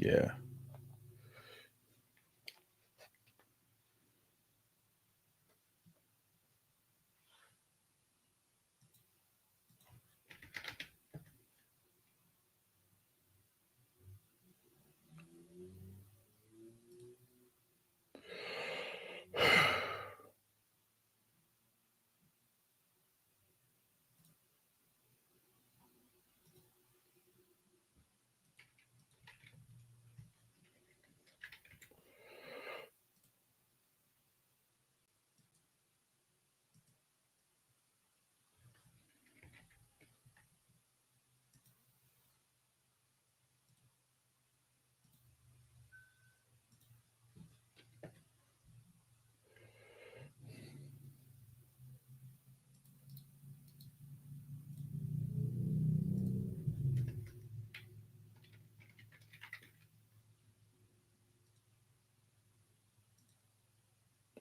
Yeah.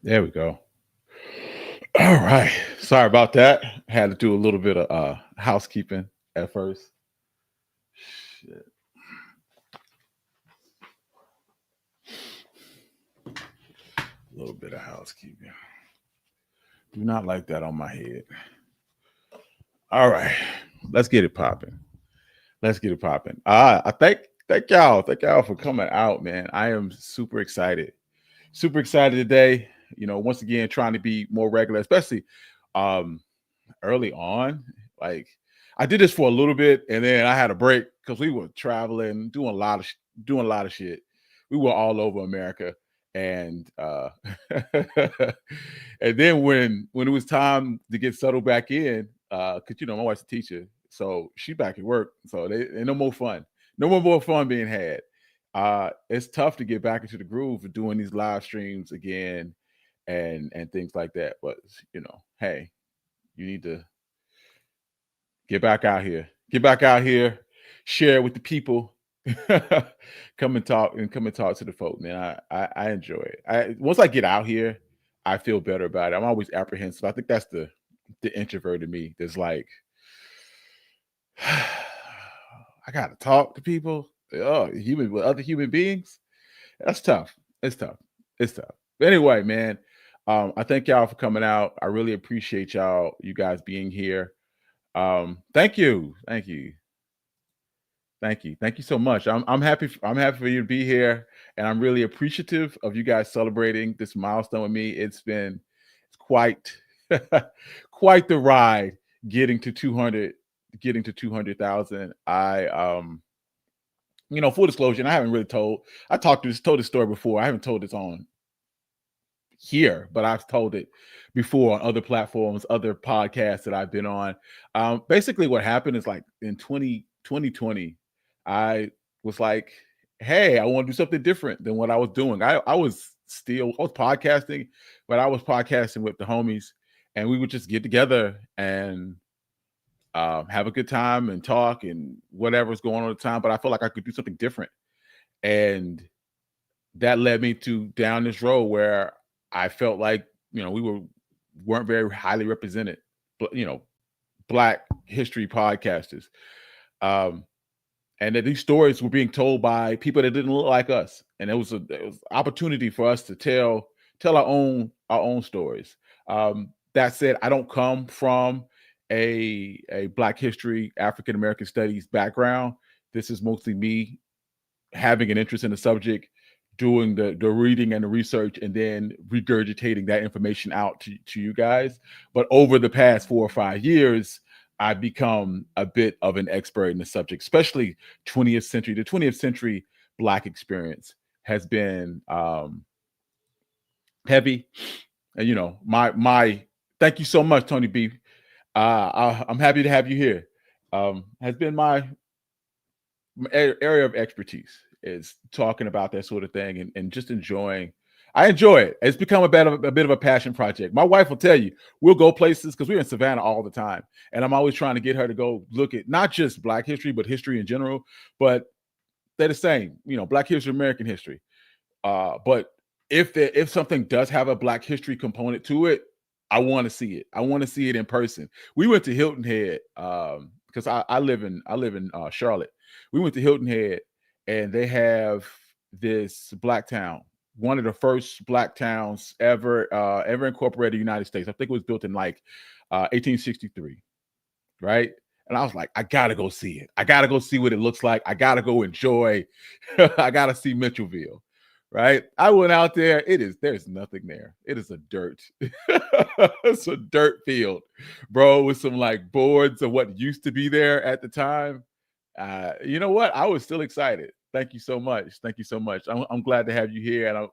There we go. All right. Sorry about that. Had to do a little bit of housekeeping at first. Shit. A little bit of housekeeping. Do not like that on my head. All right. Let's get it popping. Let's get it popping. I thank y'all for coming out, man. I am super excited. Super excited today. Once again, trying to be more regular, especially um early on. Like I did this for a little bit, and then I had a break because we were traveling, doing a lot of shit. We were all over America, and and then when it was time to get settled back in, because my wife's a teacher, so she back at work, so ain't no more fun, no more fun being had. It's tough to get back into the groove of doing these live streams again and things like that. But hey, you need to get back out here. Get back out here. Share with the people. Come and talk to the folk, man. I enjoy it. Once I get out here, I feel better about it. I'm always apprehensive. I think that's the introvert in me. That's like, I gotta talk to people. Oh, human with other human beings. That's tough. It's tough. It's tough. But anyway, man, I thank y'all for coming out. I really appreciate you guys being here. Thank you. Thank you. Thank you. Thank you so much. I'm happy for you to be here, and I'm really appreciative of you guys celebrating this milestone with me. It's quite quite the ride getting to 200,000. Full disclosure, and I haven't really told this story before. I haven't told this on here, but I've told it before on other platforms, other podcasts that I've been on. Basically, what happened is like in 2020, I was like, hey, I want to do something different than what I was doing. I was podcasting, but I was podcasting with the homies, and we would just get together and have a good time and talk and whatever's going on at the time. But I felt like I could do something different. And that led me to down this road where I felt like weren't very highly represented, but Black history podcasters, um, and that these stories were being told by people that didn't look like us, and it was opportunity for us to tell our own stories. That said, I don't come from a Black history, African American studies background. This is mostly me having an interest in the subject, doing the reading and the research, and then regurgitating that information out to you guys. But over the past 4 or 5 years, I've become a bit of an expert in the subject, especially 20th century. The 20th century Black experience has been heavy. And my thank you so much, Tony B. I'm happy to have you here. Has been my area of expertise is talking about that sort of thing and just enjoying. I enjoy it. It's become a bit of a passion project. My wife will tell you we'll go places because we're in Savannah all the time, and I'm always trying to get her to go look at not just Black history but history in general. But they're the same, Black history, American history. But if something does have a Black history component to it, I want to see it. I want to see it in person. We went to Hilton Head because I live in Charlotte. We went to Hilton Head, and they have this black town, one of the first black towns ever incorporated in the United States. I think it was built in like 1863, right? And I was like, I gotta go see it. I gotta go see what it looks like. I gotta go enjoy. I gotta see Mitchellville, right? I went out there. There's nothing there. It is a dirt. It's a dirt field, bro, with some like boards of what used to be there at the time. You know what? I was still excited. Thank you so much. Thank you so much. I'm glad to have you here, and I'm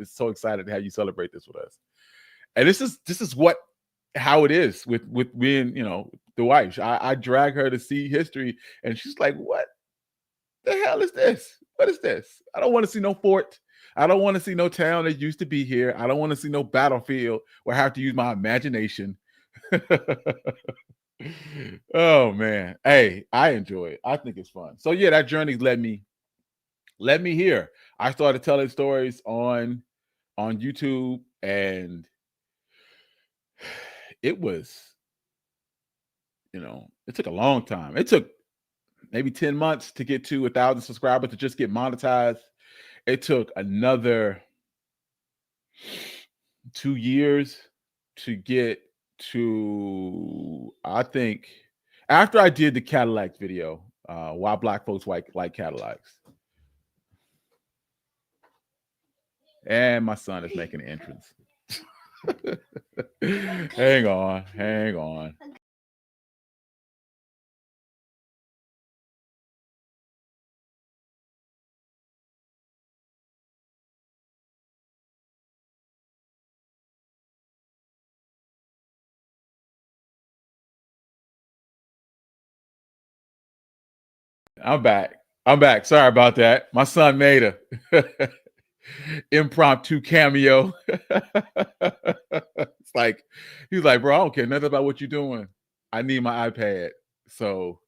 so excited to have you celebrate this with us. And this is how it is with being, the wife. I drag her to see history, and she's like, "What the hell is this? What is this? I don't want to see no fort. I don't want to see no town that used to be here. I don't want to see no battlefield where I have to use my imagination." Oh man, hey, I enjoy it. I think it's fun. So yeah, that journey led me here. I started telling stories on YouTube, and it was, it took a long time. It took maybe 10 months to get to 1,000 subscribers to just get monetized. It took another 2 years to get to, I think, after I did the Cadillac video, why black folks like Cadillacs. And my son is making an entrance. Hang on. I'm back. Sorry about that. My son made a impromptu cameo. It's like, he's like, bro, I don't care nothing about what you're doing. I need my iPad. So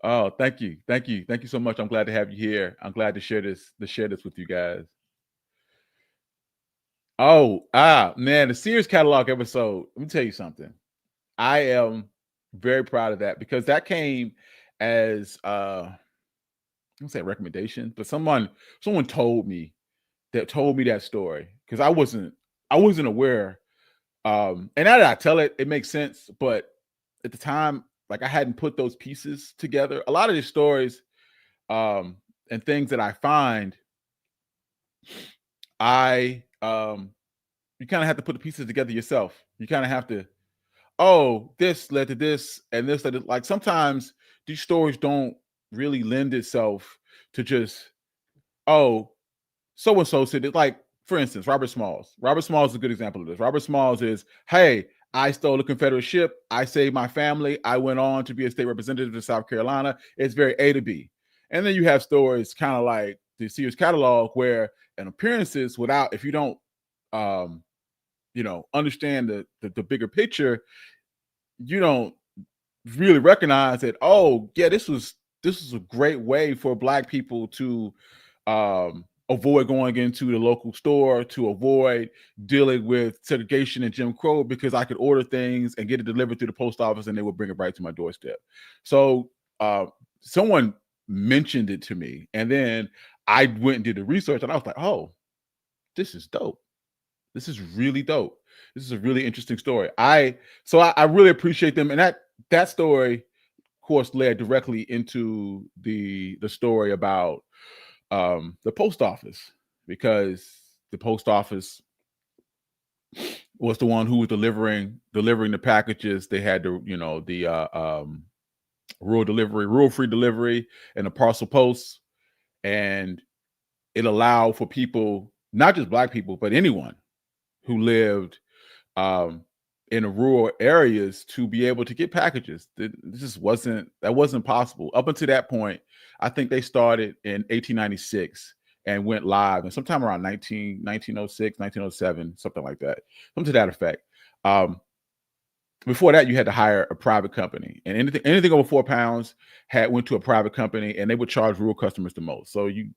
oh, thank you so much. I'm glad to have you here. I'm glad to share this with you guys. Oh, man, the Sears catalog episode. Let me tell you something. I am very proud of that, because that came as I don't say recommendation, but someone told me that story, because I wasn't aware. And now that I tell it, it makes sense. But at the time, like, I hadn't put those pieces together. A lot of these stories and things that I find, you kind of have to put the pieces together yourself. You kind of have to, oh, this led to this, and this led to, like, sometimes these stories don't really lend itself to just, oh, so and so said it. Like, for instance, Robert Smalls. Robert Smalls is a good example of this. Robert Smalls is, hey, I stole a Confederate ship. I saved my family. I went on to be a state representative in South Carolina. It's very A to B. And then you have stories kind of like the Sears catalog, where an appearances, without, if you don't understand the bigger picture, you don't really recognize that, oh yeah, this was a great way for black people to avoid going into the local store, to avoid dealing with segregation and Jim Crow, because I could order things and get it delivered through the post office, and they would bring it right to my doorstep. So someone mentioned it to me, and then I went and did the research, and I was like, oh, this is dope. This is really dope. This is a really interesting story. I really appreciate them. And that story, of course, led directly into the story about the post office, because the post office was the one who was delivering the packages. They had the rural free delivery and the parcel posts, and it allowed for people, not just black people, but anyone who lived in the rural areas, to be able to get packages. This wasn't possible up until that point. I think they started in 1896 and went live, and sometime around 1906, 1907, something like that, something to that effect. Before that, you had to hire a private company, and anything over 4 pounds went to a private company, and they would charge rural customers the most. So you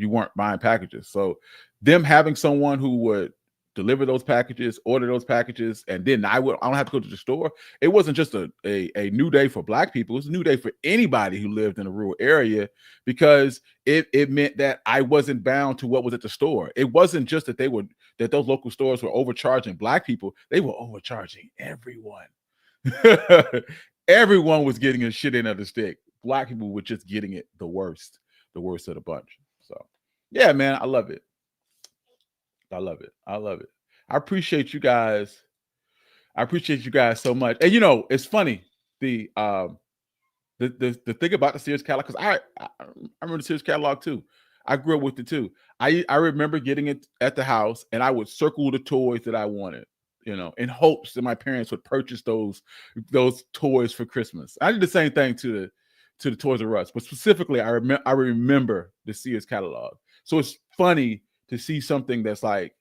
weren't buying packages. So them having someone who would deliver those packages, order those packages, and then I don't have to go to the store. It wasn't just a new day for Black people. It was a new day for anybody who lived in a rural area, because it meant that I wasn't bound to what was at the store. It wasn't just that those local stores were overcharging Black people. They were overcharging everyone. Everyone was getting a shit end of the stick. Black people were just getting it the worst of the bunch. So yeah, man, I love it. I love it. I love it. I appreciate you guys. I appreciate you guys so much. And it's funny, the thing about the Sears catalog, because I remember the Sears catalog too. I grew up with it too. I remember getting it at the house, and I would circle the toys that I wanted, in hopes that my parents would purchase those toys for Christmas. I did the same thing to the Toys R Us, but specifically, I remember the Sears catalog. So it's funny to see something that's like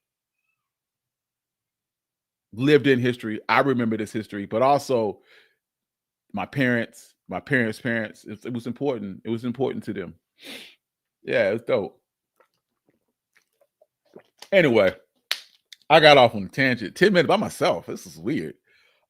lived in history. I remember this history, but also my parents' parents. It was important. It was important to them. Yeah, it's dope. Anyway, I got off on a tangent. 10 minutes by myself. This is weird.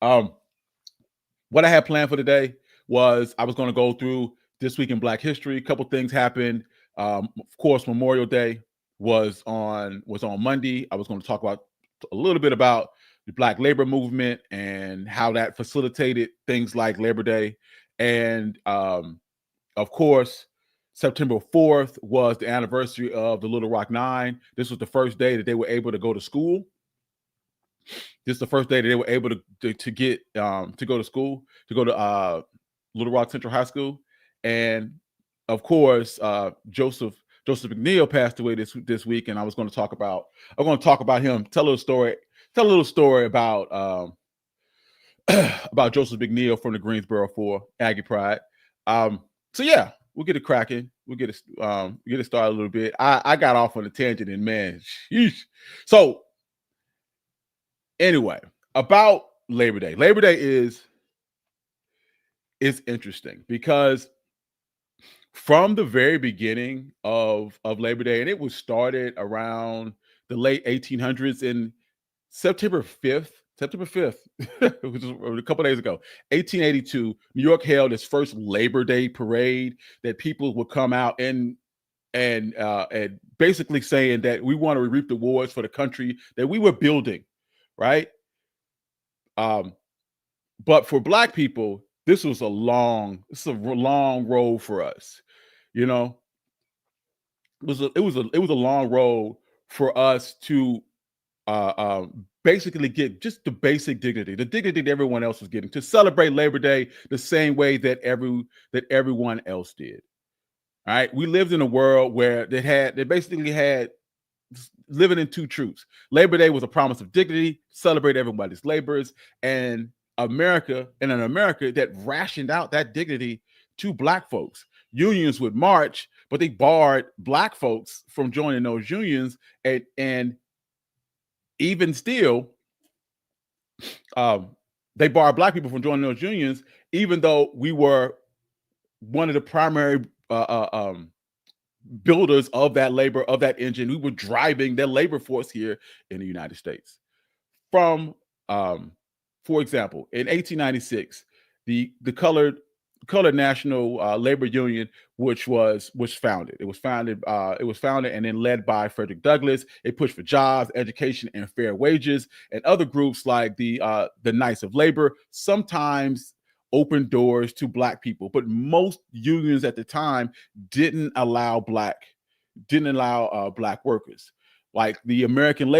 What I had planned for today was I was going to go through this week in Black history. A couple things happened. Of course, Memorial Day was on Monday. I was going to talk about a little bit about the Black labor movement and how that facilitated things like Labor Day. And of course, September 4th was the anniversary of the Little Rock Nine. This was the first day that they were able to go to school. This is the first day that they were able to get to go to school, to go to Little Rock Central High School. And of course, Joseph McNeel passed away this week, and I'm going to talk about him. Tell a little story about about Joseph McNeel from the Greensboro 4 Aggie Pride. So yeah, we'll get it cracking. We'll get it started a little bit. I got off on a tangent, and man, sheesh. So anyway, about Labor Day. Labor Day is interesting because from the very beginning of Labor Day, and it was started around the late 1800s, in September 5th, which was a couple days ago, 1882, New York held its first Labor Day parade that people would come out and basically saying that we want to reap the rewards for the country that we were building, right? But for Black people, this was a long road for us. It was a long road for us to basically get just the basic dignity, the dignity that everyone else was getting, to celebrate Labor Day the same way that everyone else did. All right, we lived in a world where they basically had living in two truths. Labor Day was a promise of dignity, celebrate everybody's labors, and in America that rationed out that dignity to Black folks. Unions would march, but they barred Black folks from joining those unions, and even still, they barred Black people from joining those unions, even though we were one of the primary builders of that labor, of that engine. We were driving the labor force here in the United States. For example, in 1896, the Colored National Labor Union, which was founded. It was founded and then led by Frederick Douglass. It pushed for jobs, education, and fair wages. And other groups like the Knights of Labor sometimes opened doors to Black people, but most unions at the time didn't allow Black workers. Like the American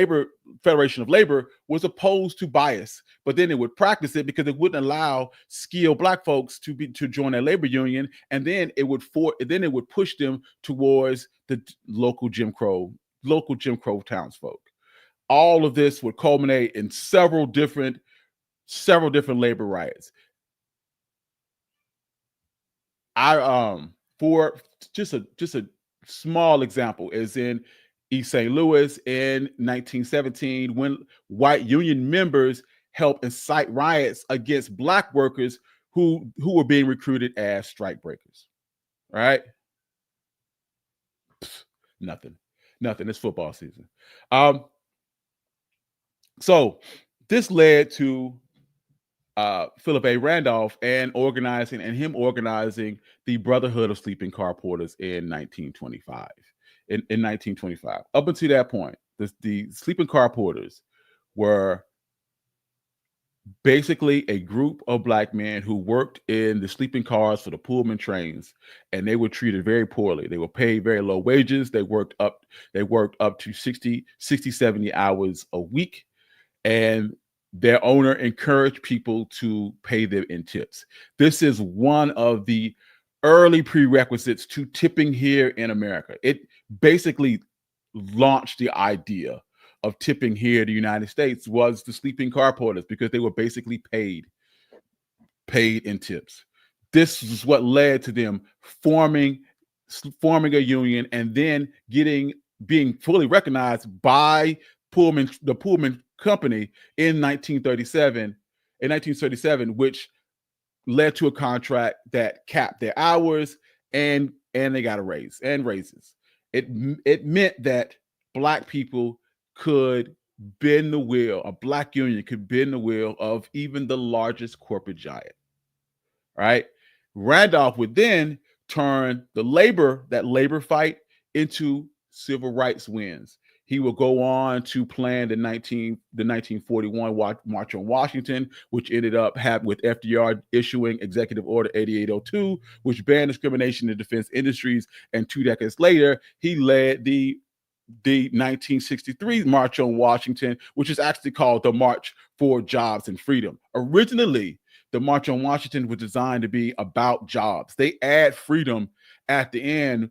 Federation of Labor was opposed to bias, but then it would practice it because it wouldn't allow skilled Black folks to join a labor union, and then it would push them towards the local Jim Crow townsfolk. All of this would culminate in several different labor riots. For just a small example is in East St. Louis in 1917, when white union members helped incite riots against Black workers who were being recruited as strikebreakers. Right? Nothing. It's football season. So this led to Philip A. Randolph and him organizing the Brotherhood of Sleeping Car Porters in 1925. In 1925, up until that point, the sleeping car porters were basically a group of black men who worked in the sleeping cars for the Pullman trains, and they were treated very poorly. They were paid very low wages. They worked up to 70 hours a week, and their owner encouraged people to pay them in tips. This is one of the early prerequisites to tipping here in America. It basically launched the idea of tipping here in the United States was the sleeping car porters, because they were basically paid in tips. This is what led to them forming a union, and then being fully recognized by the Pullman Company in 1937, which led to a contract that capped their hours, and they got a raise and raises. It meant that black people could bend the wheel. A black union could bend the wheel of even the largest corporate giant. Right? Randolph would then turn that labor fight into civil rights wins. He will go on to plan the 1941 March on Washington, which ended up with FDR issuing Executive Order 8802, which banned discrimination in defense industries. And 2 decades later, he led the 1963 March on Washington, which is actually called the March for Jobs and Freedom. Originally, the March on Washington was designed to be about jobs. They add freedom at the end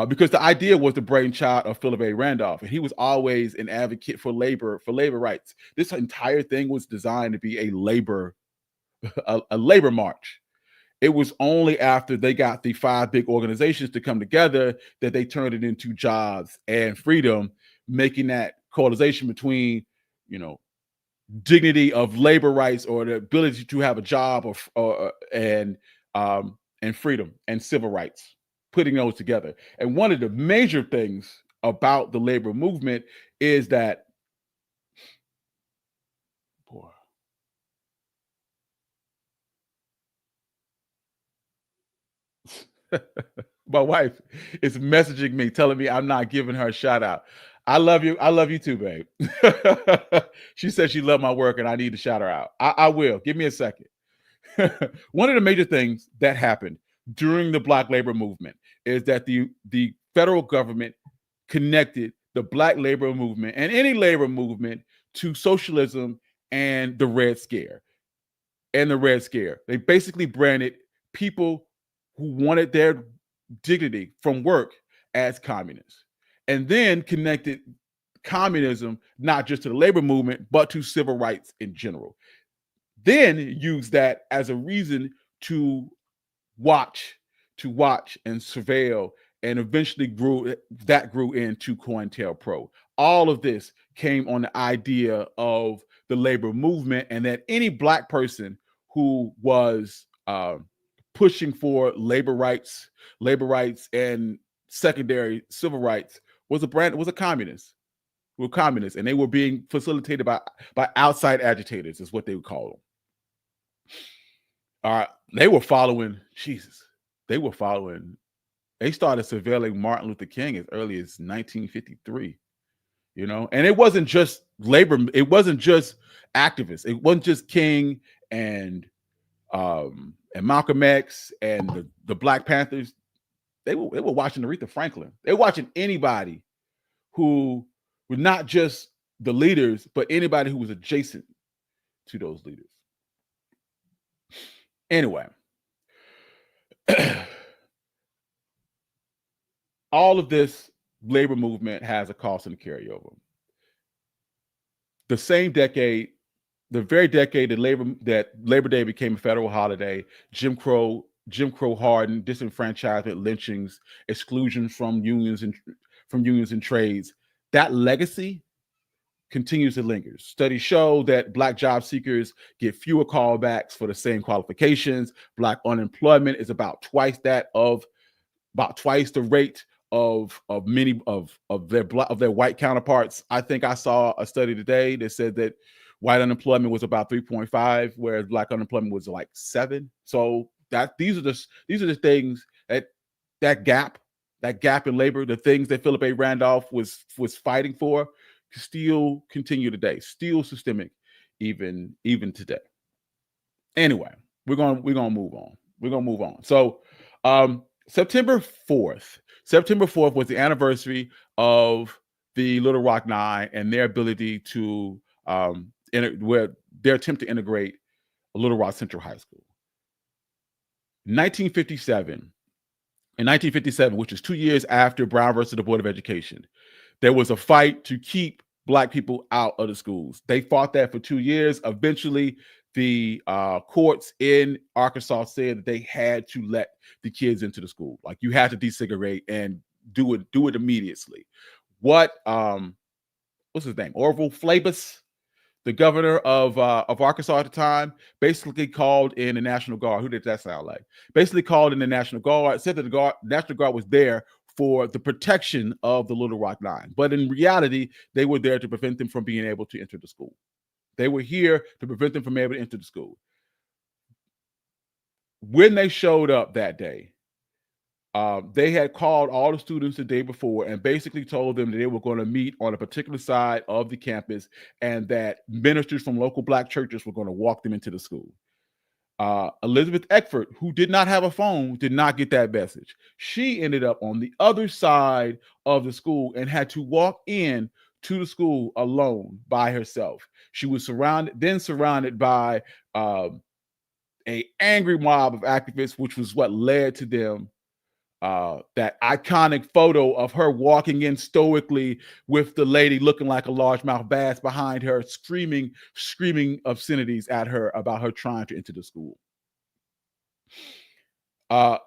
because the idea was the brainchild of Philip A. Randolph, and he was always an advocate for labor rights. This entire thing was designed to be a labor march. It was only after they got the 5 big organizations to come together that they turned it into jobs and freedom, making that coalition between, dignity of labor rights, or the ability to have a job, and freedom and civil rights, putting those together. And one of the major things about the labor movement is that, my wife is messaging me, telling me I'm not giving her a shout out. I love you. I love you too, babe. She said she loved my work and I need to shout her out. I will. Give me a second. One of the major things that happened during the Black labor movement is that the federal government connected the Black labor movement and any labor movement to socialism and the Red Scare. They basically branded people who wanted their dignity from work as communists, and then connected communism not just to the labor movement, but to civil rights in general. Then used that as a reason to watch and surveil, and eventually grew into COINTELPRO. All of this came on the idea of the labor movement, and that any Black person who was pushing for labor rights and secondary civil rights was a communist. Were communists, and they were being facilitated by outside agitators, is what they would call them. They were following Jesus. They started surveilling Martin Luther King as early as 1953. And it wasn't just labor. It wasn't just activists. It wasn't just King and Malcolm X and the Black Panthers. They were watching Aretha Franklin. They were watching anybody who were not just the leaders, but anybody who was adjacent to those leaders. Anyway, all of this labor movement has a cost and a carryover. The same decade, the very decade that Labor Day became a federal holiday, Jim Crow hardened, disenfranchisement, lynchings, exclusion from unions and trades. That legacy continues to linger. Studies show that Black job seekers get fewer callbacks for the same qualifications. Black unemployment is about twice the rate of many of their white counterparts. I think I saw a study today that said that white unemployment was about 3.5, whereas black unemployment was like 7. So these are the things that gap in labor, the things that Philip A. Randolph was fighting for, still continue today, still systemic even today. Anyway, we're gonna move on. We're gonna move on. So September 4th was the anniversary of the Little Rock Nine and their ability to where their attempt to integrate Little Rock Central High School. 1957. In 1957, which is 2 years after Brown versus the Board of Education, there was a fight to keep black people out of the schools. They fought that for 2 years. Eventually, the courts in Arkansas said that they had to let the kids into the school. Like, you had to desegregate and do it immediately. What's his name? Orville Flabus, the governor of Arkansas at the time, basically called in the National Guard. Who did that sound like? Basically called in the National Guard, said that the National Guard was there for the protection of the Little Rock Nine. But in reality, they were there to prevent them from being able to enter the school. They were here to prevent them from being able to enter the school. When they showed up that day, they had called all the students the day before and basically told them that they were going to meet on a particular side of the campus and that ministers from local black churches were going to walk them into the school. Elizabeth Eckford, who did not have a phone, did not get that message. She ended up on the other side of the school and had to walk in to the school alone by herself. She was surrounded by an angry mob of activists, which was what led to them that iconic photo of her walking in stoically with the lady looking like a largemouth bass behind her, screaming obscenities at her about her trying to enter the school. They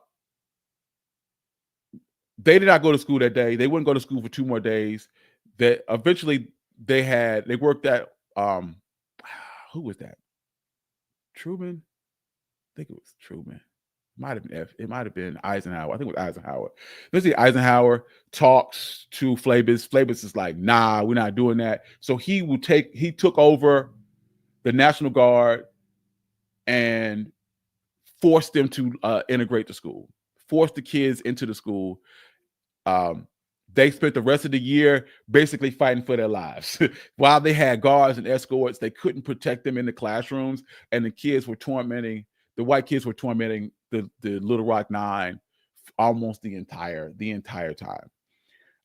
did not go to school that day. They wouldn't go to school for 2 more days. That eventually they worked at who was that? Truman? I think it was Truman. It might have been Eisenhower. I think it was Eisenhower. Let's see. Eisenhower talks to Flabus. Flabus is like, nah, we're not doing that. So he took over the National Guard and forced them to integrate the school, forced the kids into the school. They spent the rest of the year basically fighting for their lives. While they had guards and escorts, they couldn't protect them in the classrooms, and the white kids were tormenting the Little Rock Nine almost the entire time.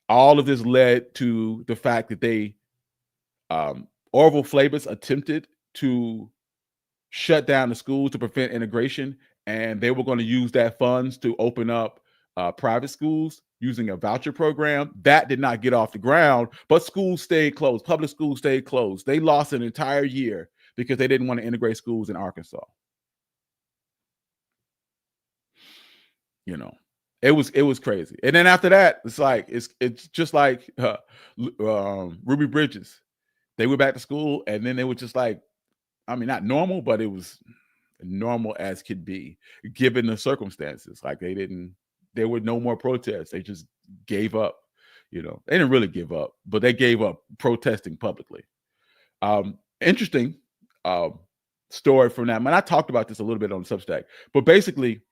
All of this led to the fact that Orville Flabus attempted to shut down the schools to prevent integration, and they were going to use that funds to open up private schools using a voucher program. That did not get off the ground, but schools stayed closed. Public schools stayed closed. They lost an entire year because they didn't want to integrate schools in Arkansas. It was crazy. And then after that, it's just like Ruby Bridges. They went back to school, and then they were just like, I mean, not normal, but it was normal as could be given the circumstances. Like, there were no more protests. They just gave up. They didn't really give up, but they gave up protesting publicly. Interesting story from that. I mean, I talked about this a little bit on Substack, but basically,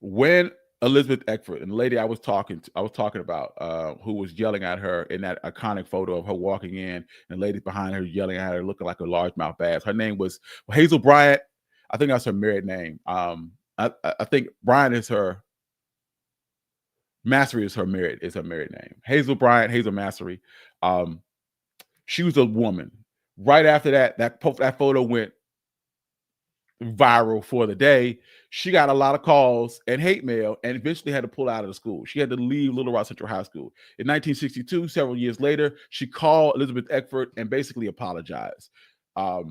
when Elizabeth Eckford and the lady I was talking about, who was yelling at her in that iconic photo of her walking in, and the lady behind her yelling at her, looking like a largemouth bass. Her name was Hazel Bryant. I think that's her married name. I think Bryant is her. Massery is her married name. Hazel Bryant, Hazel Massery. She was a woman. Right after that photo went viral for the day. She got a lot of calls and hate mail and eventually had to pull out of the school. She had to leave Little Rock Central High School. In 1962, several years later, she called Elizabeth Eckford and basically apologized. For,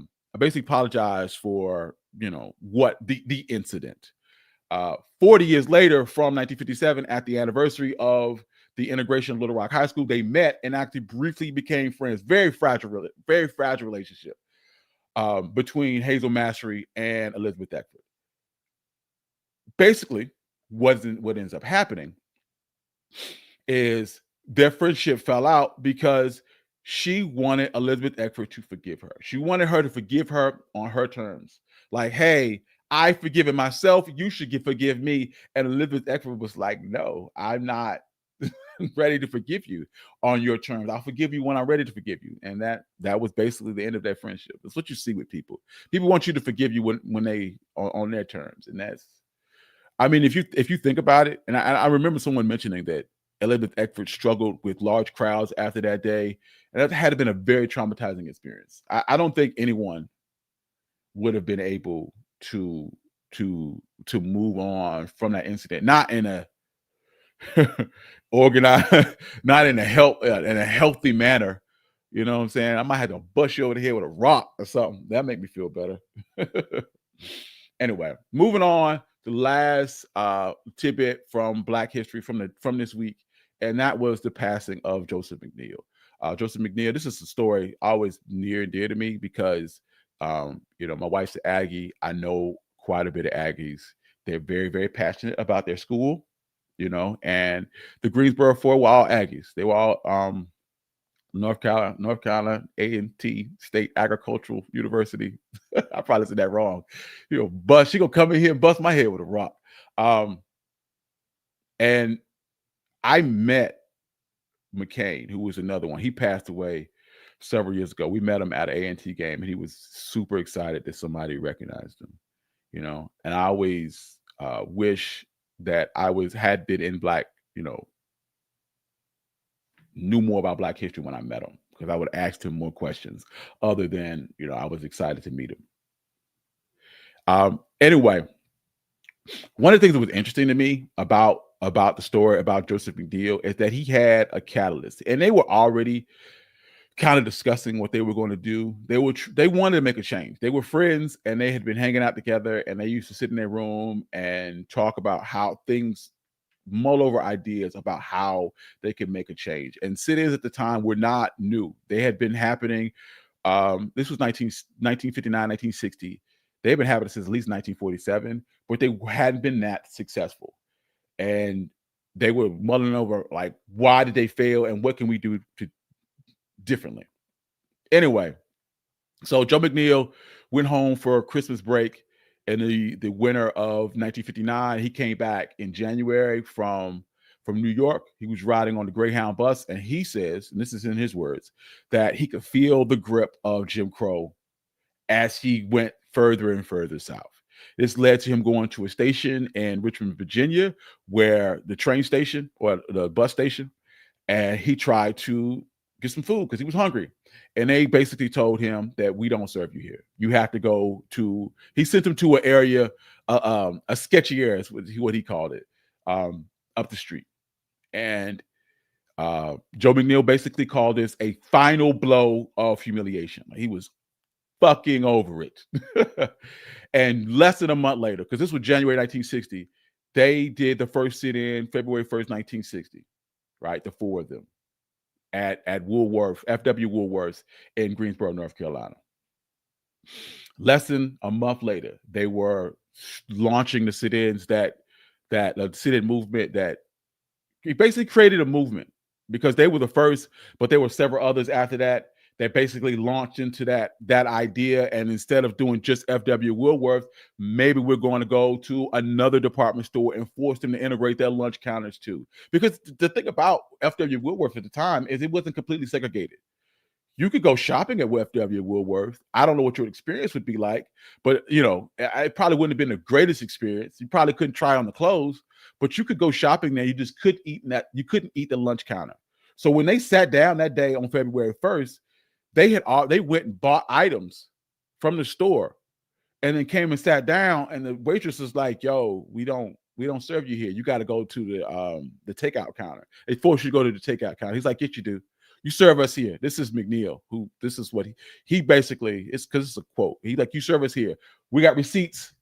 what the incident. 40 years later, from 1957, at the anniversary of the integration of Little Rock High School, they met and actually briefly became friends. Very fragile relationship between Hazel Massery and Elizabeth Eckford. Basically, what ends up happening is their friendship fell out because she wanted Elizabeth Eckford to forgive her. She wanted her to forgive her on her terms. Like, hey, I've forgiven myself. You should forgive me. And Elizabeth Eckford was like, no, I'm not ready to forgive you on your terms. I'll forgive you when I'm ready to forgive you. And that was basically the end of that friendship. That's what you see with people. People want you to forgive you when they on their terms. And that's, I mean, if you think about it, and I remember someone mentioning that Elizabeth Eckford struggled with large crowds after that day, and that had been a very traumatizing experience. I don't think anyone would have been able to move on from that incident, not in a organized, not in a healthy manner. You know what I'm saying? I might have to bust you over the head with a rock or something. That make me feel better. Anyway, moving on. The last tidbit from Black history from this week, and that was the passing of Joseph McNeel. Joseph McNeel. This is a story always near and dear to me because my wife's an Aggie. I know quite a bit of Aggies. They're very, very passionate about their school, and the Greensboro Four were all Aggies. They were all North Carolina A&T State Agricultural University. I probably said that wrong. She gonna come in here and bust my head with a rock. And I met McCain, who was another one. He passed away several years ago. We met him at an A&T game, and he was super excited that somebody recognized him. And I always wish that I had been in Black, knew more about Black history when I met him, because I would ask him more questions other than, I was excited to meet him. Anyway, one of the things that was interesting to me about the story about Joseph McNeel is that he had a catalyst, and they were already kind of discussing what they were going to do. They wanted to make a change. They were friends, and they had been hanging out together, and they used to sit in their room and talk about how things, mull over ideas about how they could make a change. And sit-ins at the time were not new. They had been happening. This was 1959, 1960. They've been happening since at least 1947, but they hadn't been that successful. And they were mulling over, like, why did they fail and what can we do differently? Anyway, so Joe McNeel went home for Christmas break in the winter of 1959. He came back in January from New York. He was riding on the Greyhound bus, and he says, and this is in his words, that he could feel the grip of Jim Crow as he went further and further south. This led to him going to a station in Richmond, Virginia, where the train station or the bus station, and he tried to get some food because he was hungry. And they basically told him that we don't serve you here. You have to go to, he sent him to an area, a sketchy area is what he called it, up the street. And Joe McNeel basically called this a final blow of humiliation. He was fucking over it. And less than a month later, because this was January 1960, they did the first sit-in February 1st, 1960, right? The four of them at Woolworth, FW Woolworth in Greensboro, North Carolina. Less than a month later, they were launching the sit-ins that the sit-in movement that basically created a movement, because they were the first, but there were several others after that basically launched into that idea. And instead of doing just FW Woolworth, maybe we're going to go to another department store and force them to integrate their lunch counters too. Because the thing about FW Woolworth at the time is it wasn't completely segregated. You could go shopping at FW Woolworth. I don't know what your experience would be like, but it probably wouldn't have been the greatest experience. You probably couldn't try on the clothes, but you could go shopping there. You just couldn't eat you couldn't eat the lunch counter. So when they sat down that day on February 1st, they went and bought items from the store and then came and sat down, and the waitress was like, yo, we don't serve you here. You got to go to the takeout counter. They force you to go to the takeout counter. He's like, yes, you do. You serve us here. This is McNeel, who this is what he basically, it's because it's a quote. He like, you serve us here. We got receipts.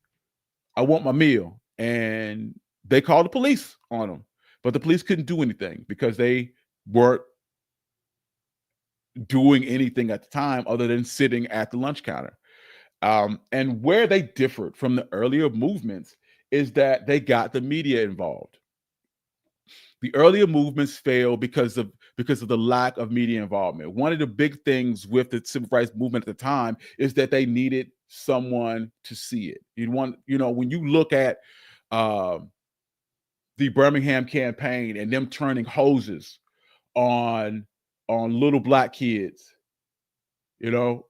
I want my meal. And they called the police on him, but the police couldn't do anything because they weren't doing anything at the time other than sitting at the lunch counter. And where they differed from the earlier movements is that they got the media involved. The earlier movements failed because of the lack of media involvement. One of the big things with the civil rights movement at the time is that they needed someone to see it. When you look at um, the Birmingham campaign and them turning hoses on little black kids,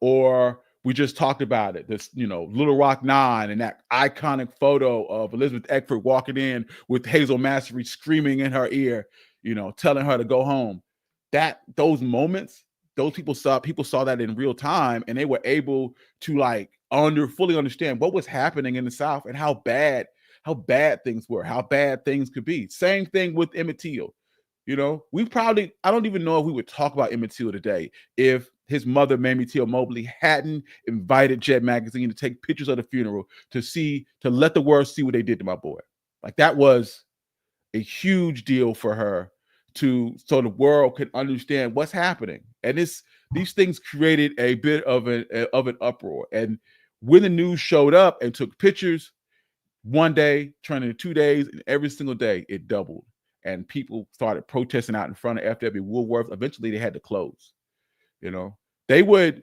or we just talked about it. This, Little Rock Nine and that iconic photo of Elizabeth Eckford walking in with Hazel Massery screaming in her ear, telling her to go home. Those moments, those people saw that in real time, and they were able to fully understand what was happening in the South and how bad things were, how bad things could be. Same thing with Emmett Till. I don't even know if we would talk about Emmett Till today if his mother, Mamie Till Mobley, hadn't invited Jet Magazine to take pictures of the funeral to let the world see what they did to my boy. Like, that was a huge deal for her, so the world could understand what's happening. And these things created a bit of an uproar. And when the news showed up and took pictures, one day turned into 2 days, and every single day it doubled. And people started protesting out in front of FW Woolworth. Eventually, they had to close. They would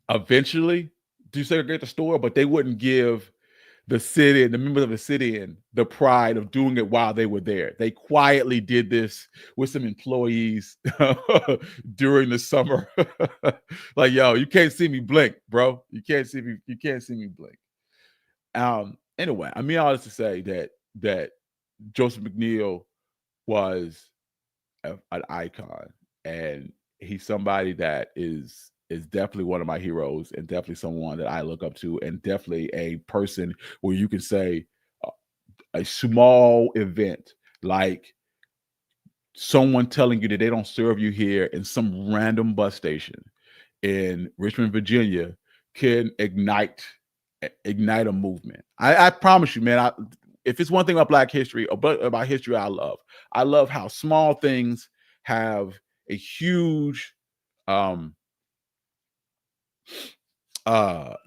eventually desegregate the store, but they wouldn't give the city and the members of the city and the pride of doing it while they were there. They quietly did this with some employees during the summer. Like, yo, you can't see me blink, bro. You can't see me blink. Anyway, I mean all this to say that Joseph McNeel was an icon, and he's somebody that is definitely one of my heroes, and definitely someone that I look up to, and definitely a person where you can say a small event like someone telling you that they don't serve you here in some random bus station in Richmond, Virginia, can ignite a movement. I promise you, man. If it's one thing about Black history, or about history, I love how small things have a huge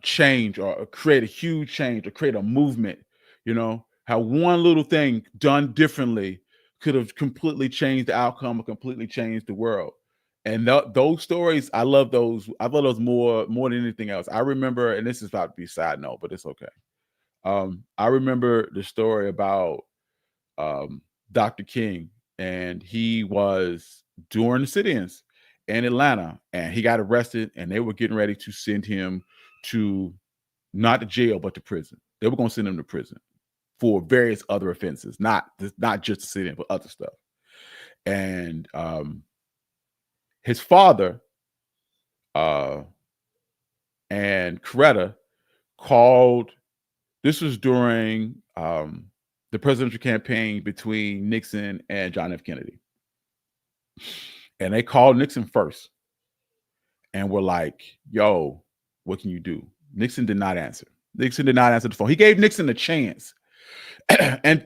change, or create a huge change, or create a movement. How one little thing done differently could have completely changed the outcome, or completely changed the world. And those stories, I love those. I love those more than anything else. I remember, and this is about to be a side note, but it's okay. I remember the story about Dr. King, and he was during the sit-ins in Atlanta, and he got arrested, and they were getting ready to send him to, not to jail, but to prison. They were going to send him to prison for various other offenses, not just to sit-in, but other stuff. And his father and Coretta called. This was during the presidential campaign between Nixon and John F. Kennedy. And they called Nixon first and were like, yo, what can you do? Nixon did not answer. Nixon did not answer the phone. He gave Nixon a chance. and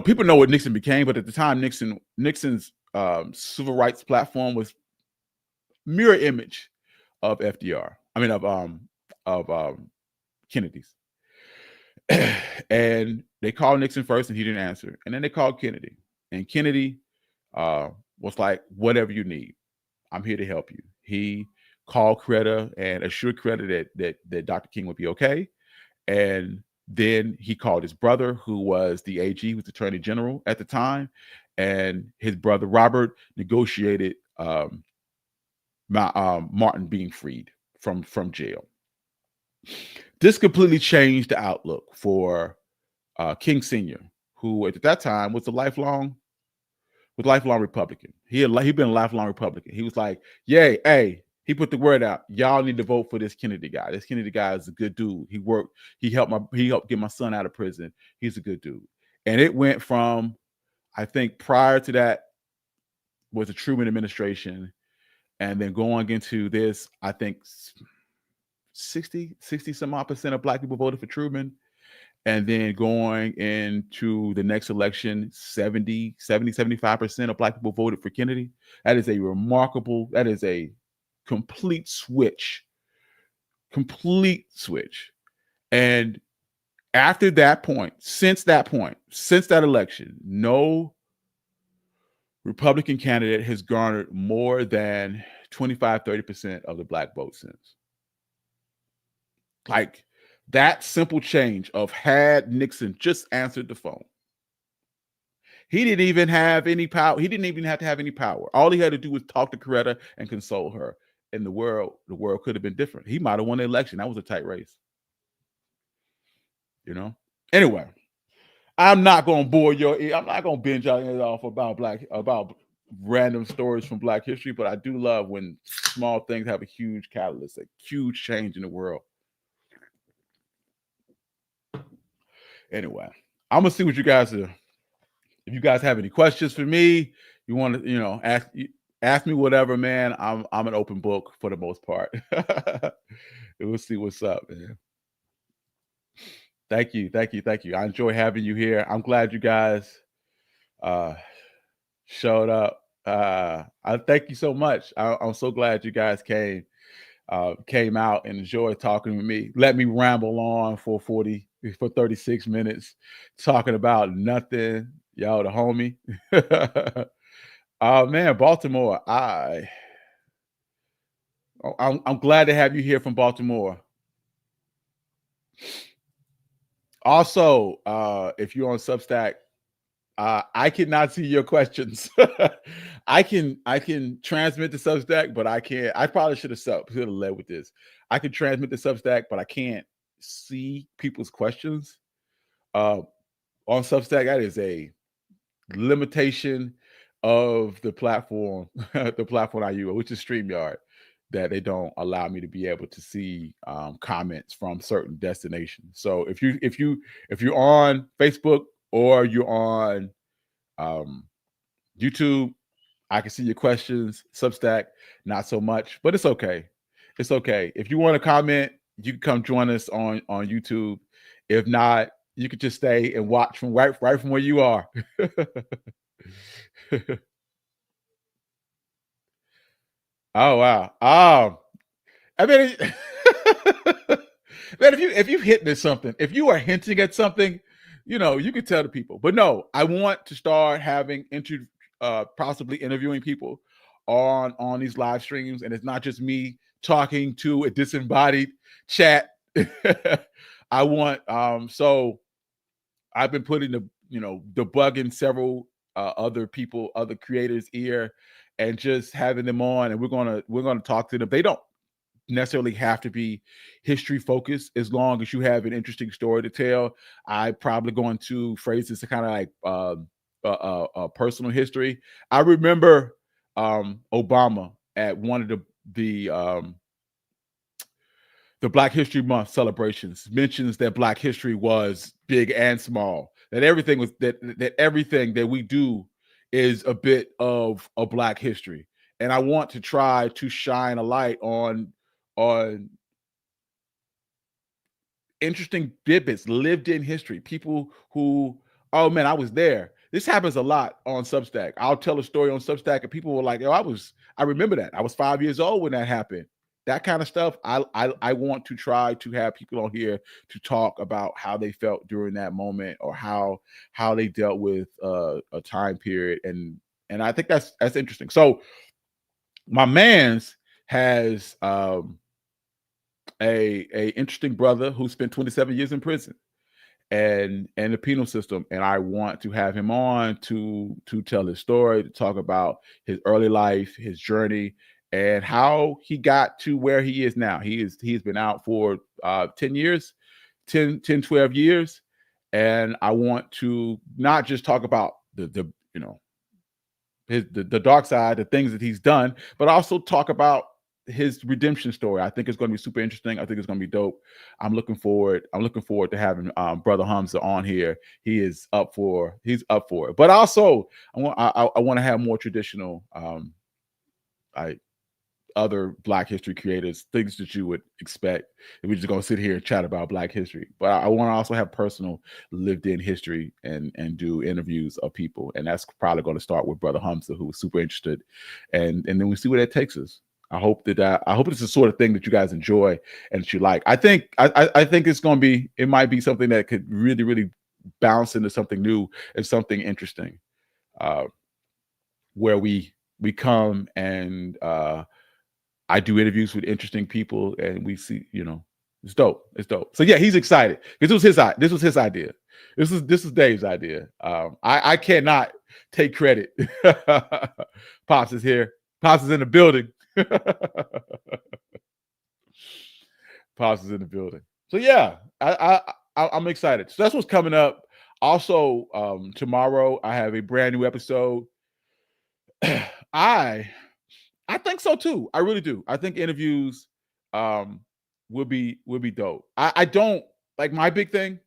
people know what Nixon became, but at the time, Nixon's civil rights platform was mirror image of FDR. I mean, of Kennedy's. And they called Nixon first, and he didn't answer. And then they called Kennedy, and Kennedy was like, whatever you need, I'm here to help you. He called Coretta and assured Coretta that Dr. King would be okay. And then he called his brother, who was the AG, who was Attorney General at the time, and his brother Robert negotiated Martin being freed from jail. This completely changed the outlook for King Sr., who at that time was a lifelong Republican. He'd been a lifelong Republican. He was like, yay, hey, he put the word out. Y'all need to vote for this Kennedy guy. This Kennedy guy is a good dude. He helped get my son out of prison. He's a good dude. And it went from, I think prior to that was the Truman administration, and then going into this, I think 60 some odd % of Black people voted for Truman. And then going into the next election, 75% of Black people voted for Kennedy. That is a complete switch. And After that point, since that election, no Republican candidate has garnered more than 25-30% of the black vote since. Like, that simple change of had Nixon just answered the phone. He didn't even have any power. He didn't even have to have any power. All he had to do was talk to Coretta and console her. And the world could have been different. He might have won the election. That was a tight race. You know? Anyway, I'm not gonna bore your ear. I'm not gonna binge out it off about random stories from Black history, but I do love when small things have a huge catalyst, a huge change in the world. Anyway, I'm gonna see what you guys are. If you guys have any questions for me, you want to, ask me whatever, man. I'm an open book for the most part. We'll see what's up, man. Thank you. I enjoy having you here. I'm glad you guys showed up. I thank you so much. I'm so glad you guys came out and enjoyed talking with me. Let me ramble on for 36 minutes talking about nothing. Y'all, the homie. Man, Baltimore. I'm glad to have you here from Baltimore. Also, if you're on Substack, I cannot see your questions. I can transmit the Substack, but I can't. I probably should have led with this. I can transmit the Substack, but I can't see people's questions. On Substack, that is a limitation of the platform, the platform I use, which is StreamYard, that they don't allow me to be able to see comments from certain destinations. So if you're on Facebook or you're on YouTube, I can see your questions. Substack, not so much, but it's okay. It's okay. If you want to comment, you can come join us on YouTube. If not, you could just stay and watch from right from where you are. Oh wow. I mean, man, if you hitting at something, if you are hinting at something, you can tell the people. But no, I want to start having possibly interviewing people on these live streams, and it's not just me talking to a disembodied chat. I want so I've been putting the bug in several other people, other creators' ear, and just having them on, and we're gonna talk to them. They don't necessarily have to be history focused, as long as you have an interesting story to tell. I probably going to phrase this kind of like personal history. I remember Obama at one of the Black History Month celebrations mentions that Black history was big and small, that everything was that everything that we do is a bit of a Black history. And I want to try to shine a light on interesting tidbits, lived in history, people who, oh man, I was there. This happens a lot on Substack. I'll tell a story on Substack and people were like, oh, I remember that. I was 5 years old when that happened. That kind of stuff. I want to try to have people on here to talk about how they felt during that moment, or how they dealt with a time period. And I think that's interesting. So my man's has a interesting brother who spent 27 years in prison and the penal system, and I want to have him on to tell his story, to talk about his early life, his journey, and how he got to where he is now. He's been out for 10 years, 12 years, and I want to not just talk about the dark side, the things that he's done, but also talk about his redemption story. I think it's going to be super interesting. I think it's going to be dope. I'm looking forward to having Brother Hamza on here. He's up for it. But also, I want to have more traditional other Black history creators, things that you would expect. We're just going to sit here and chat about Black history. But I want to also have personal lived in history and do interviews of people. And that's probably going to start with Brother Hamza, who's super interested. And then we see where that takes us. I hope it's the sort of thing that you guys enjoy and that you like. I think it's going to be, it might be something that could really, really bounce into something new and something interesting, where we come and I do interviews with interesting people and we see, it's dope. It's dope. So yeah, he's excited because this was his idea. This is Dave's idea. I cannot take credit. Pops is here. Pops is in the building. Pops is in the building. So yeah, I'm excited. So that's what's coming up. Also, tomorrow I have a brand new episode. I think so too. I really do. I think interviews will be dope. I don't like, my big thing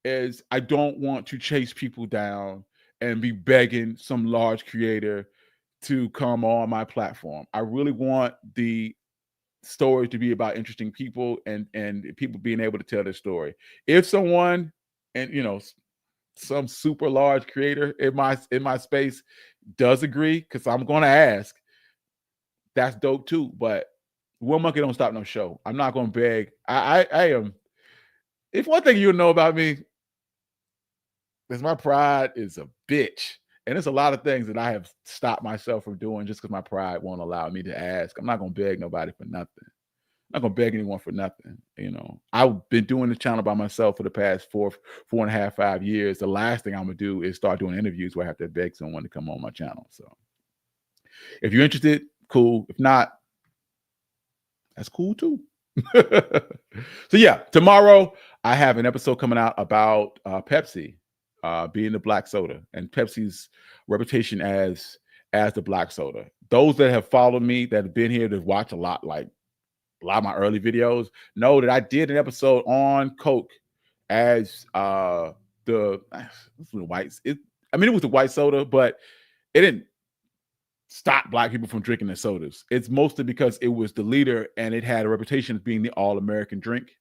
is I don't want to chase people down and be begging some large creator to come on my platform. I really want the story to be about interesting people and people being able to tell their story. If someone, and some super large creator in my space does agree, because I'm going to ask, that's dope too. But one monkey don't stop no show. I'm not going to beg. I am. If one thing you know about me is my pride is a bitch. And there's a lot of things that I have stopped myself from doing just because my pride won't allow me to ask. I'm not going to beg nobody for nothing. I'm not going to beg anyone for nothing. I've been doing the channel by myself for the past 4.5, 5 years. The last thing I'm going to do is start doing interviews where I have to beg someone to come on my channel. So if you're interested, cool. If not, that's cool too. So yeah, tomorrow I have an episode coming out about Pepsi being the black soda and Pepsi's reputation as the black soda. Those that have followed me, that have been here to watch a lot of my early videos, know that I did an episode on Coke as the whites. It was the white soda, but it didn't stop black people from drinking the sodas. It's mostly because it was the leader and it had a reputation of being the all-American drink.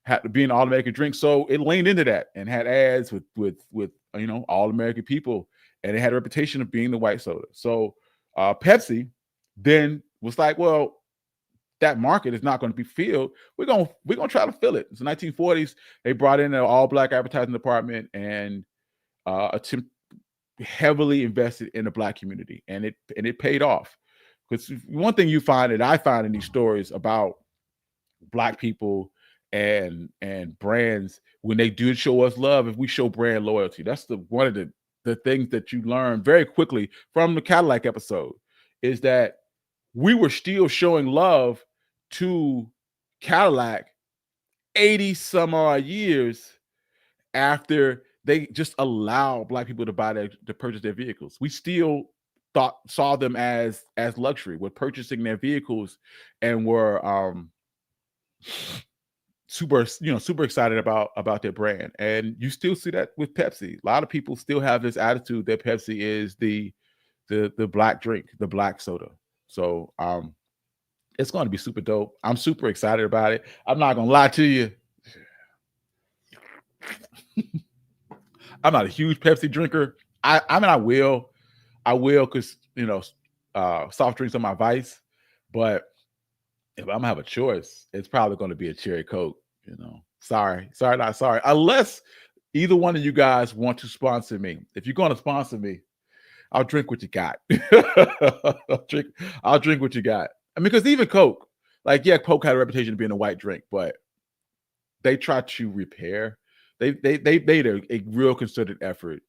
Had to be an all-American drink, so it leaned into that and had ads with all-American people, and it had a reputation of being the white soda. So Pepsi then was like, well, that market is not going to be filled. We're gonna try to fill it. It's the 1940s. They brought in an all-black advertising department and heavily invested in the black community, and it paid off. Because one thing that I find in these stories about black people and brands, when they do show us love, if we show brand loyalty, that's one of the things that you learn very quickly from the Cadillac episode, is that we were still showing love to Cadillac 80 some odd years after they just allow black people to purchase their vehicles. We still saw them as luxury. We're purchasing their vehicles and were super excited about their brand. And you still see that with Pepsi. A lot of people still have this attitude that Pepsi is the black drink, the black soda. So it's going to be super dope. I'm super excited about it. I'm not going to lie to you. I'm not a huge Pepsi drinker. I will because soft drinks are my vice. But if I'm gonna have a choice, it's probably going to be a cherry Coke. Sorry, not sorry. Unless either one of you guys want to sponsor me. If you're going to sponsor me, I'll drink what you got. I'll drink what you got. Because even Coke, Coke had a reputation of being a white drink, but they try to repair. They made a real concerted effort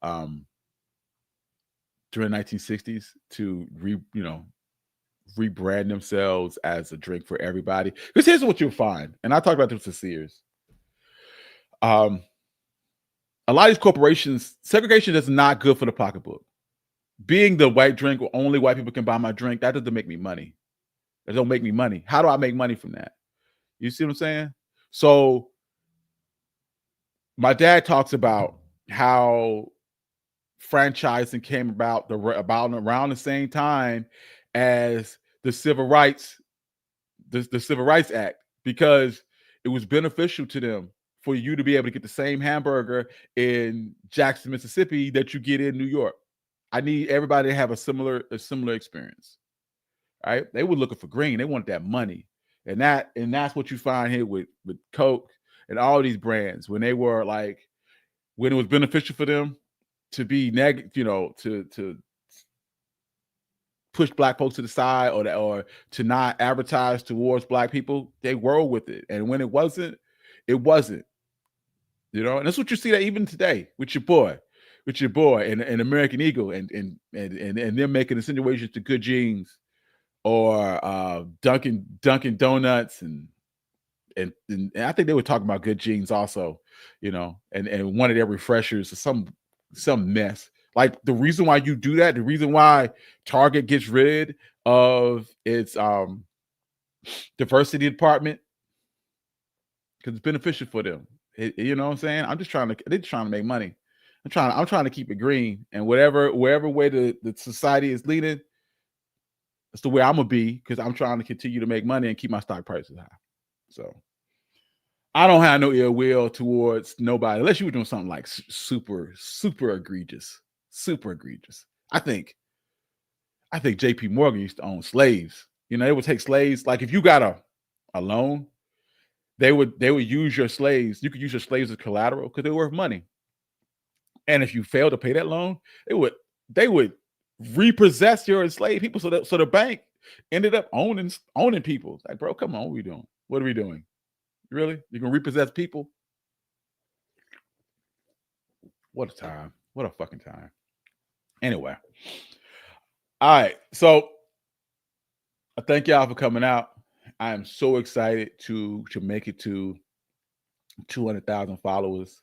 during the 1960s to rebrand themselves as a drink for everybody. Because here's what you'll find, and I talked about this with Sears. A lot of these corporations, segregation is not good for the pocketbook. Being the white drink where only white people can buy my drink, that doesn't make me money. That don't make me money. How do I make money from that? You see what I'm saying? So my dad talks about how franchising came about around the same time as the Civil Rights, the Civil Rights Act, because it was beneficial to them for you to be able to get the same hamburger in Jackson, Mississippi that you get in New York. I need everybody to have a similar experience. right? They were looking for green. They want that money. And that's what you find here with Coke and all these brands when they were like, when it was beneficial for them to be negative, to push black folks to the side or to not advertise towards black people, they whirl with it. And when it wasn't, it wasn't. And that's what you see that even today with your boy and American Eagle and them making insinuations to Good Jeans or Dunkin' Donuts and I think they were talking about Good Jeans also, and one of their refreshers or some mess. Like the reason why you do that, the reason why Target gets rid of its diversity department, because it's beneficial for them. You know what I'm saying? They're trying to make money. I'm trying to keep it green, and wherever way the society is leading, that's the way I'm gonna be, because I'm trying to continue to make money and keep my stock prices high. So I don't have no ill will towards nobody, unless you were doing something like super egregious, I think JP Morgan used to own slaves. They would take slaves. Like if you got a loan, they would use your slaves. You could use your slaves as collateral because they're worth money. And if you fail to pay that loan, they would repossess your enslaved people. So the bank ended up owning people. Like, bro, come on, what are we doing? What are we doing? Really? You can repossess people? What a time. What a fucking time. Anyway. All right. So I thank y'all for coming out. I am so excited to make it to 200,000 followers.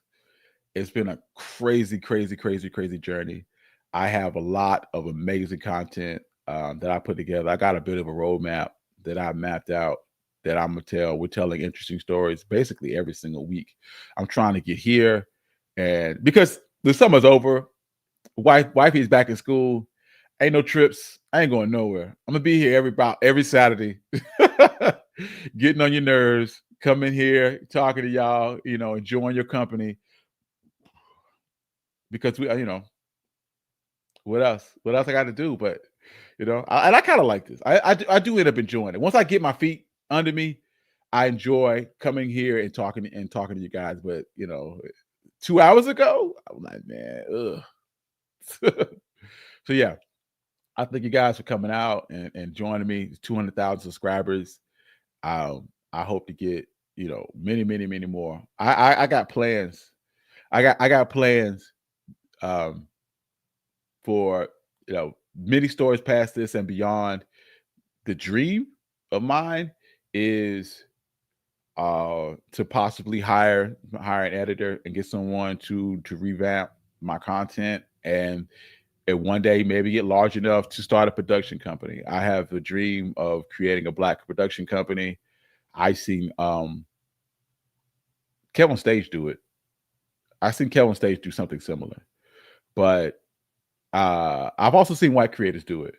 It's been a crazy journey. I have a lot of amazing content that I put together. I got a bit of a roadmap that I mapped out that I'm gonna tell. We're telling interesting stories basically every single week. I'm trying to get here, and because the summer's over, wifey's back in school. Ain't no trips. I ain't going nowhere. I'm gonna be here every Saturday, getting on your nerves, coming here, talking to y'all, enjoying your company. Because we, what else? What else I got to do? But I kind of like this. I do end up enjoying it. Once I get my feet under me, I enjoy coming here and talking to you guys. But 2 hours ago, I'm like, man, ugh. So yeah, I thank you guys for coming out and joining me. 200,000 subscribers. I hope to get many more. I got plans. I got plans for many stories past this and beyond. The dream of mine is to possibly hire an editor and get someone to revamp my content and one day maybe get large enough to start a production company. I have a dream of creating a Black production company. I seen Kevin Stage do it. I seen Kevin Stage do something similar, but I've also seen white creators do it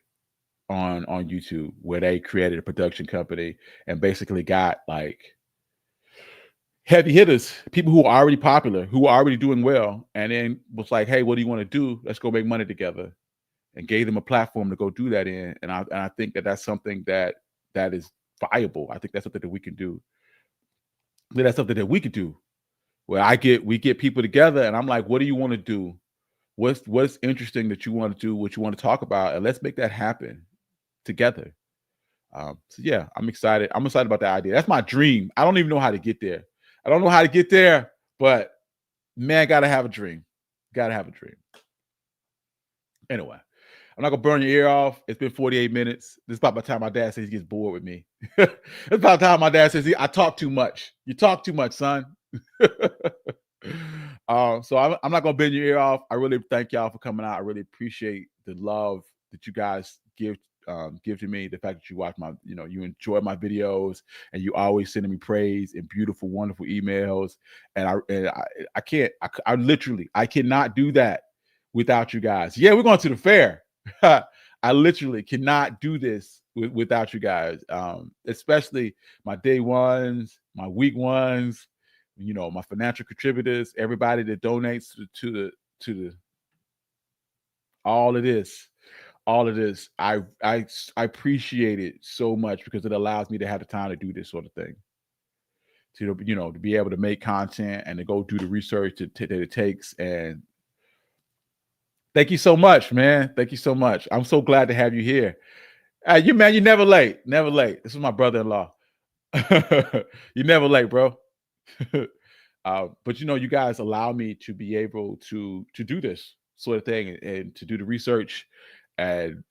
on YouTube, where they created a production company and basically got like heavy hitters, people who are already popular, who are already doing well, and then was like, hey, what do you want to do? Let's go make money together, and gave them a platform to go do that in. And I think that's something that is viable. I think that's something that we can do. That's something that we could do, where we get people together, and I'm like, what do you want to do? What's interesting that you want to do, what you want to talk about, and let's make that happen together. So yeah, I'm excited. I'm excited about that idea. That's my dream. I don't even know how to get there. I don't know how to get there, but man, gotta have a dream. Gotta have a dream. Anyway, I'm not gonna burn your ear off. It's been 48 minutes. This is about the time my dad says he gets bored with me. It's about the time my dad says I talk too much. You talk too much, son. So I'm not gonna bend your ear off. I really thank y'all for coming out. I really appreciate the love that you guys give to me. The fact that you watch my, you enjoy my videos, and you always sending me praise and beautiful, wonderful emails. And I literally cannot do that without you guys. Yeah, we're going to the fair. I literally cannot do this without you guys. Especially my day ones, my week ones, my financial contributors, everybody that donates to the all of this. all of this. I appreciate it so much because it allows me to have the time to do this sort of thing. To to be able to make content and to go do the research that it takes. And thank you so much, man. Thank you so much. I'm so glad to have you here. You're never late. Never late. This is my brother-in-law. You're never late, bro. But you guys allow me to be able to do this sort of thing and to do the research and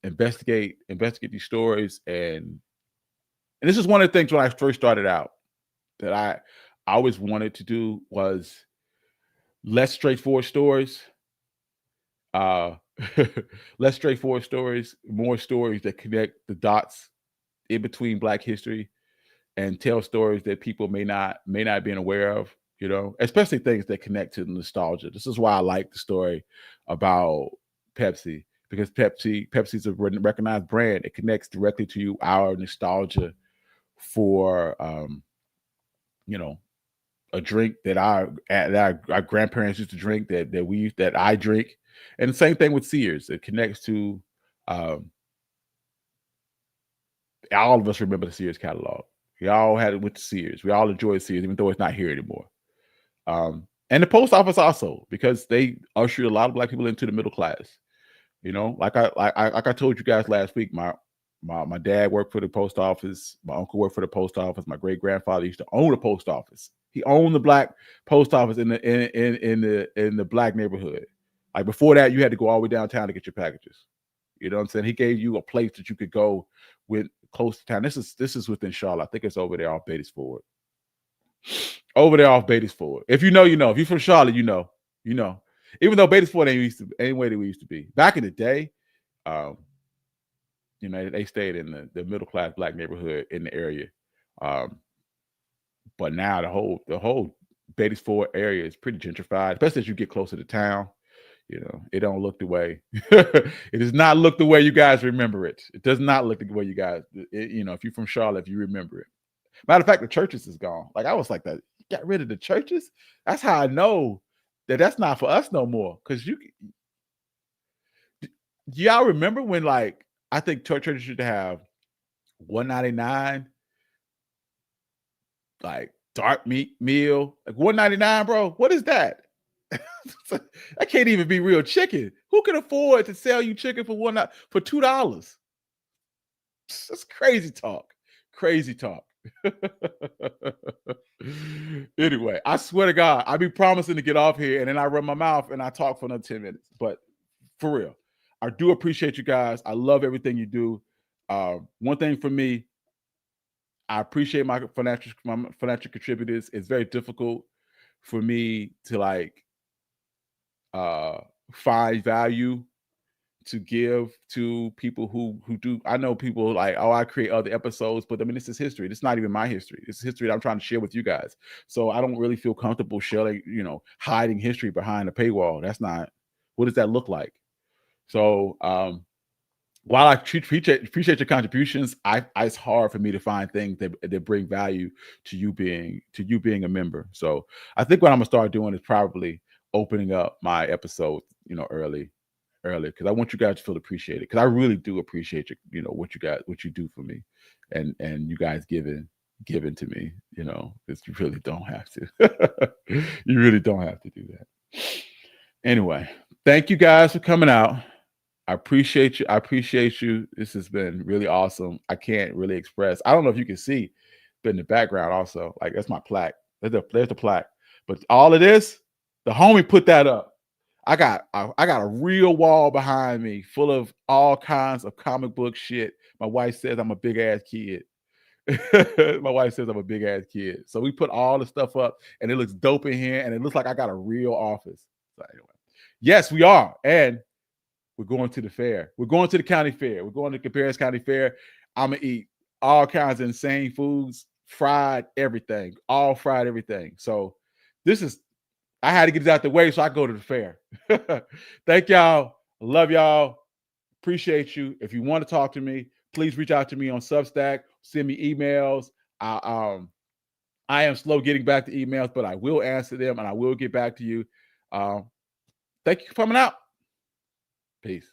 investigate these stories. And this is one of the things when I first started out that I always wanted to do was less straightforward stories. Less straightforward stories, more stories that connect the dots in between Black history and tell stories that people may not be aware of, especially things that connect to nostalgia. This is why I like the story about Pepsi, because Pepsi's a recognized brand. It connects directly to our nostalgia for a drink that our grandparents used to drink, that I drink. And the same thing with Sears. It connects to all of us remember the Sears catalog. We all had it with Sears. We all enjoy Sears, even though it's not here anymore. And the post office also, because they ushered a lot of Black people into the middle class. Like I told you guys last week, my dad worked for the post office. My uncle worked for the post office. My great grandfather used to own the post office. He owned the Black post office in the Black neighborhood. Like before that, you had to go all the way downtown to get your packages. You know what I'm saying? He gave you a place that you could go with close to town. This is within Charlotte. I think it's over there off Beatties Ford. Over there off Beatties Ford. If you know, you know. If you're from Charlotte, you know. You know. Even though Beatties Ford ain't way that we used to be. Back in the day, they stayed in the middle class Black neighborhood in the area. But now the whole Beatties Ford area is pretty gentrified, especially as you get closer to town. It don't look the way. It does not look the way you guys remember it. It does not look the way you guys. If you're from Charlotte, if you remember it. Matter of fact, the churches is gone. Like I was like that. Got rid of the churches. That's how I know that's not for us no more. Because y'all remember when I think churches should have $1.99, like dark meat meal, like $1.99, bro. What is that? That can't even be real chicken. Who can afford to sell you chicken for $2? That's crazy talk. Crazy talk. Anyway, I swear to God, I be promising to get off here and then I run my mouth and I talk for another 10 minutes. But for real, I do appreciate you guys. I love everything you do. One thing for me, I appreciate my financial contributors. It's very difficult for me to find value to give to people who do. I know people I create other episodes, but I mean, this is history. It's not even my history. It's history that I'm trying to share with you guys. So I don't really feel comfortable sharing, hiding history behind a paywall. That's not, what does that look like? So while I appreciate your contributions, it's hard for me to find things that bring value to you being a member. So I think what I'm gonna start doing is probably opening up my episodes, early, because I want you guys to feel appreciated. Because I really do appreciate what you do for me, and you guys giving to me. You really don't have to. You really don't have to do that. Anyway, thank you guys for coming out. I appreciate you. This has been really awesome. I can't really express. I don't know if you can see, but in the background also, that's my plaque. There's the plaque. But all of this, the homie put that up. I got a real wall behind me full of all kinds of comic book shit. My wife says I'm a big ass kid. My wife says I'm a big ass kid. So we put all the stuff up and it looks dope in here and it looks like I got a real office. So anyway, yes, we are. And we're going to the fair. We're going to the county fair. We're going to Cabarrus County Fair. I'm going to eat all kinds of insane foods, fried everything, all fried everything. So I had to get it out the way so I go to the fair. Thank y'all. Love y'all. Appreciate you. If you want to talk to me, please reach out to me on Substack. Send me emails. I am slow getting back to emails, but I will answer them and I will get back to you. Thank you for coming out. Peace.